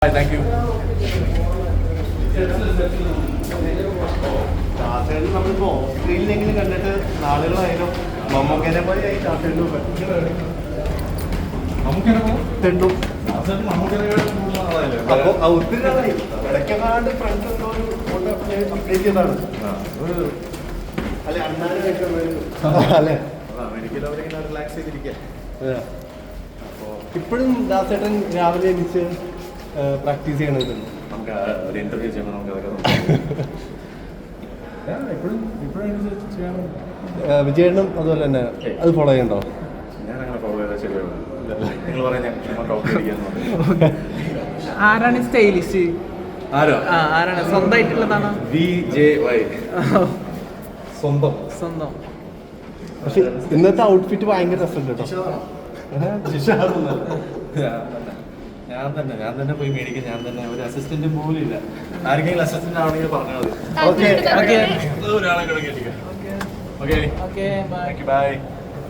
Thank you. Chartered നമ്മളിപ്പോ സ്ക്രീനിലെങ്കിലും കണ്ടിട്ട് നാളുകളായാലും മമ്മൂക്കേനെ പോലെ ആയി ചാർട്ടേഡ് തെണ്ടും അപ്പൊ ഒത്തിരി നാളായി ഇടയ്ക്കെങ്ങാണ്ട് ഫ്രണ്ട്സ് എന്തോ ഒരു ഫോട്ടോ അപ്ഡേറ്റ് ചെയ്താണ് അല്ലെ അണ്ണാനായിട്ട് അല്ലെ അമേരിക്കയിൽ അവരിങ്ങനെ റിലാക്സ് ചെയ്തിരിക്കുക. ഇപ്പോഴും ദാസേട്ടൻ രാവിലെ എണീച്ച് പ്രാക്ടീസ് ചെയ്യണത് നമുക്ക് ഒരു ഇന്റർവ്യൂ ചെയ്യുമ്പോൾ നമുക്ക് അതൊക്കെ വിജയണ്ണും അതുപോലെ തന്നെ അത് ഫോളോ ചെയ്യണ്ടോ? ഞാൻ അങ്ങനെ ഫോളോ ചെയ്താൽ ശരിയാവും. നിങ്ങൾ പറയാൻ ടോപ്പ് അടിക്കാന്ന്. ആരാണ് സ്റ്റൈലിസ്റ്റ്? ആരോ ആരാണ് സ്വന്തമായിട്ടുള്ളതാണ്? VJY സ്വന്തം. പക്ഷെ ഇന്നത്തെ ഔട്ട്ഫിറ്റ് ഭയങ്കര രസമുണ്ട് കേട്ടോ. ഞാൻ തന്നെ പോയി മേടിക്കും. ഞാൻ തന്നെ ഒരു അസിസ്റ്റന്റും പോലും ഇല്ല. ആർക്കെങ്കിലും അസിസ്റ്റന്റ് ആവണമെങ്കിൽ പറഞ്ഞാൽ മതി. ഓക്കെ ഒരാളെ കിടക്കിയിരിക്കാം. Okay okay bye. ബൈ.